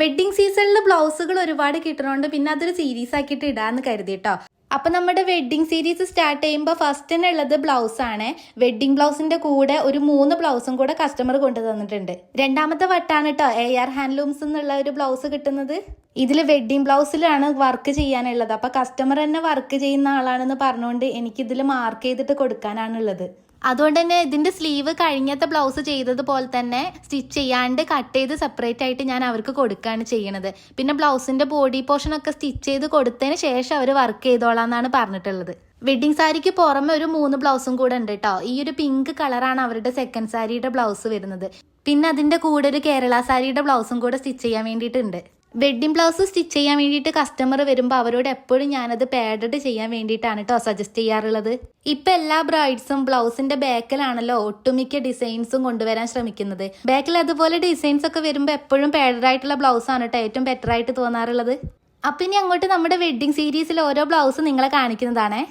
Wedding സീസണിൽ ബ്ലൗസുകൾ ഒരുപാട് കിട്ടുന്നതുകൊണ്ട് പിന്നെ അതൊരു സീരീസ് ആക്കിയിട്ട് ഇടാന്ന് കരുതിട്ടോ. അപ്പൊ നമ്മുടെ വെഡ്ഡിംഗ് സീരീസ് സ്റ്റാർട്ട് ചെയ്യുമ്പോൾ ഫസ്റ്റ് തന്നെ ഉള്ളത് ബ്ലൗസ് ആണ്. വെഡ്ഡിംഗ് ബ്ലൗസിന്റെ കൂടെ ഒരു 3 ബ്ലൗസും കൂടെ കസ്റ്റമർ കൊണ്ടുതന്നിട്ടുണ്ട്. രണ്ടാമത്തെ വട്ടാണ് കേട്ടോ AR ഹാൻഡ്ലൂംസ് എന്നുള്ള ഒരു ബ്ലൗസ് കിട്ടുന്നത്. ഇതിൽ വെഡ്ഡിംഗ് ബ്ലൗസിലാണ് വർക്ക് ചെയ്യാനുള്ളത്. അപ്പൊ കസ്റ്റമർ തന്നെ വർക്ക് ചെയ്യുന്ന ആളാണെന്ന് പറഞ്ഞുകൊണ്ട് എനിക്ക് ഇതിൽ മാർക്ക് ചെയ്തിട്ട് കൊടുക്കാനാണുള്ളത്. അതുകൊണ്ട് തന്നെ ഇതിന്റെ സ്ലീവ് കഴിഞ്ഞത്തെ ബ്ലൗസ് ചെയ്തതുപോലെ തന്നെ സ്റ്റിച്ച് ചെയ്യാണ്ട് കട്ട് ചെയ്ത് സെപ്പറേറ്റ് ആയിട്ട് ഞാൻ അവർക്ക് കൊടുക്കുകയാണ് ചെയ്യണത്. പിന്നെ ബ്ലൗസിന്റെ ബോഡി പോർഷൻ ഒക്കെ സ്റ്റിച്ച് ചെയ്ത് കൊടുത്തതിന് ശേഷം അവർ വർക്ക് ചെയ്തോളാന്നാണ് പറഞ്ഞിട്ടുള്ളത്. വെഡ്ഡിംഗ് സാരിക്ക് പുറമെ ഒരു 3 ബ്ലൗസും കൂടെ ഉണ്ട് കേട്ടോ. ഈ ഒരു പിങ്ക് കളറാണ് അവരുടെ സെക്കൻഡ് സാരിയുടെ ബ്ലൗസ് വരുന്നത്. പിന്നെ അതിന്റെ കൂടെ ഒരു കേരള സാരിയുടെ ബ്ലൗസും കൂടെ സ്റ്റിച്ച് ചെയ്യാൻ വേണ്ടിയിട്ടുണ്ട്. വെഡ്ഡിംഗ് ബ്ലൗസ് സ്റ്റിച്ച് ചെയ്യാൻ വേണ്ടിയിട്ട് കസ്റ്റമർ വരുമ്പോൾ അവരോട് എപ്പോഴും ഞാനത് പാഡഡ് ചെയ്യാൻ വേണ്ടിയിട്ടാണ് കേട്ടോ സജസ്റ്റ് ചെയ്യാറുള്ളത്. ഇപ്പം എല്ലാ ബ്രൈഡ്സും ബ്ലൗസിന്റെ ബാക്കിലാണല്ലോ ഒട്ടുമിക്ക ഡിസൈൻസും കൊണ്ടുവരാൻ ശ്രമിക്കുന്നത്. ബാക്കിൽ അതുപോലെ ഡിസൈൻസ് ഒക്കെ വരുമ്പോൾ എപ്പോഴും പാഡഡ് ആയിട്ടുള്ള ബ്ലൗസ് ആണ് കേട്ടോ ഏറ്റവും ബെറ്റർ ആയിട്ട് തോന്നാറുള്ളത്. അപ്പം ഇനി അങ്ങോട്ട് നമ്മുടെ വെഡ്ഡിംഗ് സീരീസിൽ ഓരോ ബ്ലൗസ് നിങ്ങളെ കാണിക്കുന്നതാണേ.